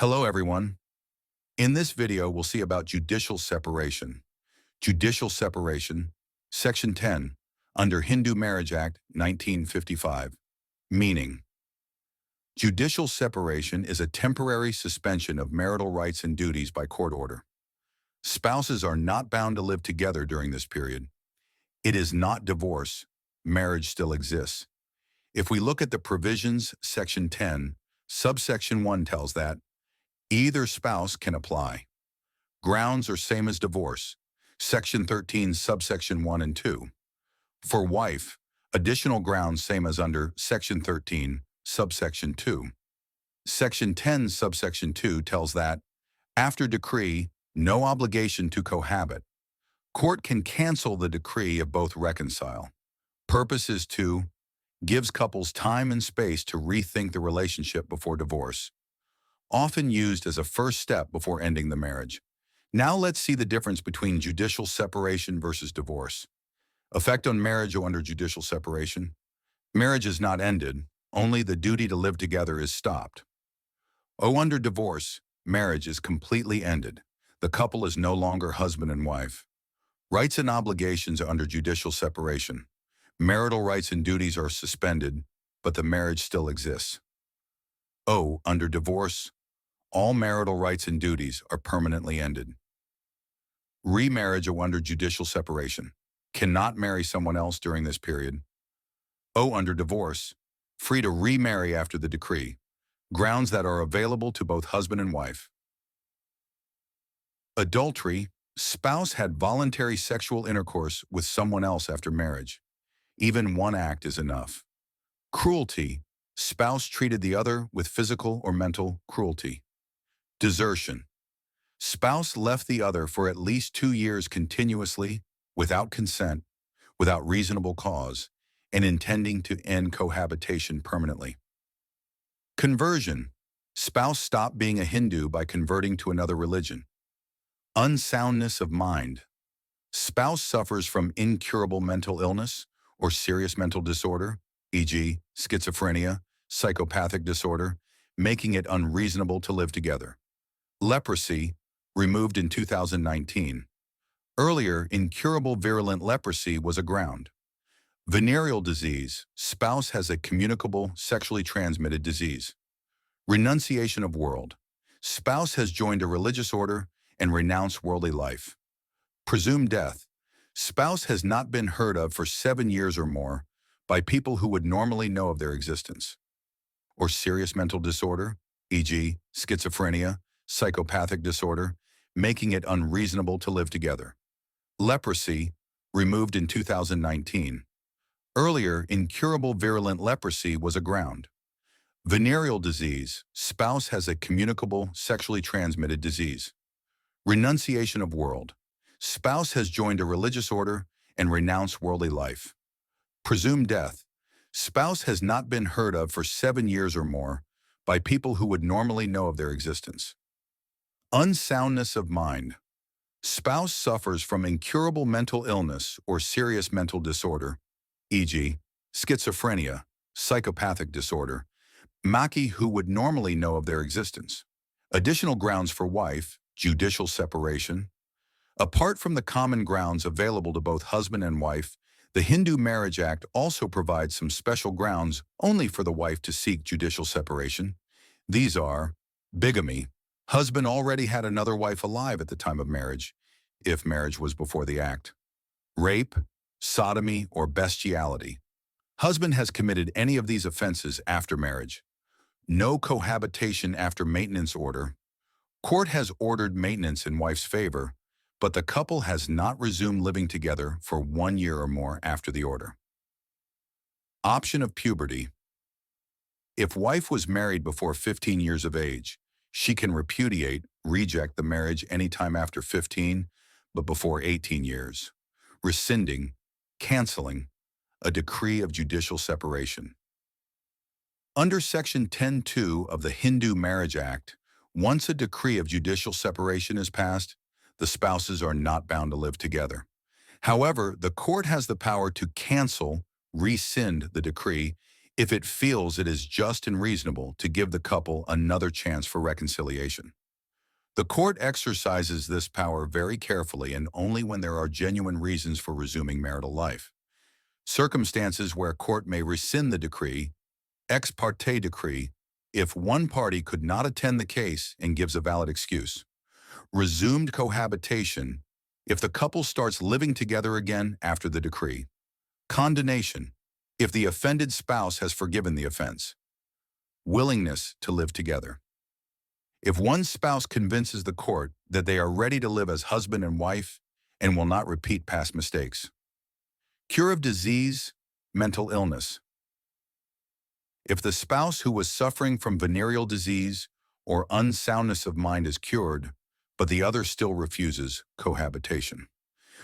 Hello, everyone. In this video, we'll see about judicial separation. Judicial separation, Section 10, under Hindu Marriage Act 1955. Meaning, judicial separation is a temporary suspension of marital rights and duties by court order. Spouses are not bound to live together during this period. It is not divorce. Marriage still exists. If we look at the provisions, Section 10, subsection 1 tells that either spouse can apply. Grounds are same as divorce. Section 13, subsection 1 and 2. For wife, additional grounds same as under Section 13, subsection 2. Section 10, subsection 2 tells that, after decree, no obligation to cohabit. Court can cancel the decree if both reconcile. Purpose is to gives couples time and space to rethink the relationship before divorce, often used as a first step before ending the marriage. Now let's see the difference between judicial separation versus divorce. Effect on marriage under judicial separation. Marriage is not ended, only the duty to live together is stopped. Under divorce, marriage is completely ended. The couple is no longer husband and wife. Rights and obligations under judicial separation. Marital rights and duties are suspended, but the marriage still exists. Under divorce, all marital rights and duties are permanently ended. Remarriage under judicial separation. Cannot marry someone else during this period. Under divorce, free to remarry after the decree. Grounds that are available to both husband and wife. Adultery, spouse had voluntary sexual intercourse with someone else after marriage. Even one act is enough. Cruelty, spouse treated the other with physical or mental cruelty. Desertion, spouse left the other for at least 2 years continuously, without consent, without reasonable cause, and intending to end cohabitation permanently. Conversion, spouse stopped being a Hindu by converting to another religion. Unsoundness of mind, spouse suffers from incurable mental illness or serious mental disorder, e.g., schizophrenia, psychopathic disorder, making it unreasonable to live together. Leprosy, removed in 2019. Earlier, incurable virulent leprosy was a ground. Venereal disease, spouse has a communicable, sexually transmitted disease. Renunciation of world, spouse has joined a religious order and renounced worldly life. Presumed death, spouse has not been heard of for 7 years or more by people who would normally know of their existence. Or serious mental disorder, e.g., schizophrenia, psychopathic disorder, making it unreasonable to live together. Leprosy, removed in 2019. Earlier, incurable virulent leprosy was a ground. Venereal disease, spouse has a communicable, sexually transmitted disease. Renunciation of world, spouse has joined a religious order and renounced worldly life. Presumed death, spouse has not been heard of for 7 years or more by people who would normally know of their existence. Unsoundness of mind, spouse suffers from incurable mental illness or serious mental disorder, e.g., schizophrenia, psychopathic disorder, maki who would normally know of their existence. Additional grounds for wife, judicial separation. Apart from the common grounds available to both husband and wife, the Hindu Marriage Act also provides some special grounds only for the wife to seek judicial separation. These are bigamy. Husband already had another wife alive at the time of marriage, if marriage was before the act. Rape, sodomy, or bestiality. Husband has committed any of these offenses after marriage. No cohabitation after maintenance order. Court has ordered maintenance in wife's favor, but the couple has not resumed living together for 1 year or more after the order. Option of puberty. If wife was married before 15 years of age, she can repudiate, reject the marriage anytime after 15, but before 18 years, rescinding, canceling, a decree of judicial separation. Under Section 10(2) of the Hindu Marriage Act, once a decree of judicial separation is passed, the spouses are not bound to live together. However, the court has the power to cancel, rescind the decree if it feels it is just and reasonable to give the couple another chance for reconciliation. The court exercises this power very carefully and only when there are genuine reasons for resuming marital life. Circumstances where court may rescind the decree, ex parte decree, if one party could not attend the case and gives a valid excuse. Resumed cohabitation, if the couple starts living together again after the decree. Condonation, if the offended spouse has forgiven the offense. Willingness to live together. If one spouse convinces the court that they are ready to live as husband and wife and will not repeat past mistakes. Cure of disease, mental illness. If the spouse who was suffering from venereal disease or unsoundness of mind is cured, but the other still refuses cohabitation.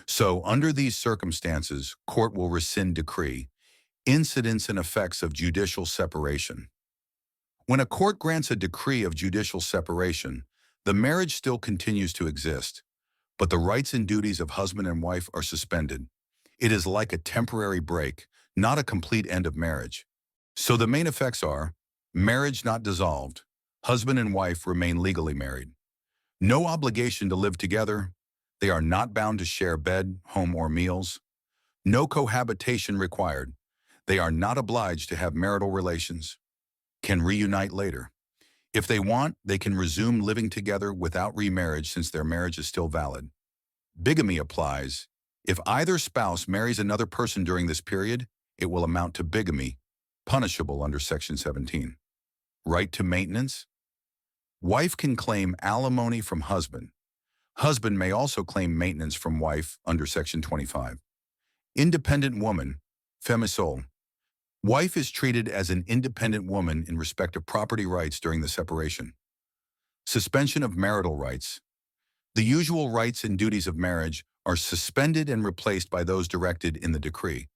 So, under these circumstances, court will rescind decree, incidents and effects of judicial separation. When a court grants a decree of judicial separation, the marriage still continues to exist, but the rights and duties of husband and wife are suspended. It is like a temporary break, not a complete end of marriage. So the main effects are: marriage not dissolved, husband and wife remain legally married. No obligation to live together, they are not bound to share bed, home, or meals. No cohabitation required, they are not obliged to have marital relations. Can reunite later. If they want, they can resume living together without remarriage since their marriage is still valid. Bigamy applies. If either spouse marries another person during this period, it will amount to bigamy, punishable under Section 17. Right to maintenance. Wife can claim alimony from husband. Husband may also claim maintenance from wife under Section 25. Independent woman, femicole. Wife is treated as an independent woman in respect of property rights during the separation. Suspension of marital rights. The usual rights and duties of marriage are suspended and replaced by those directed in the decree.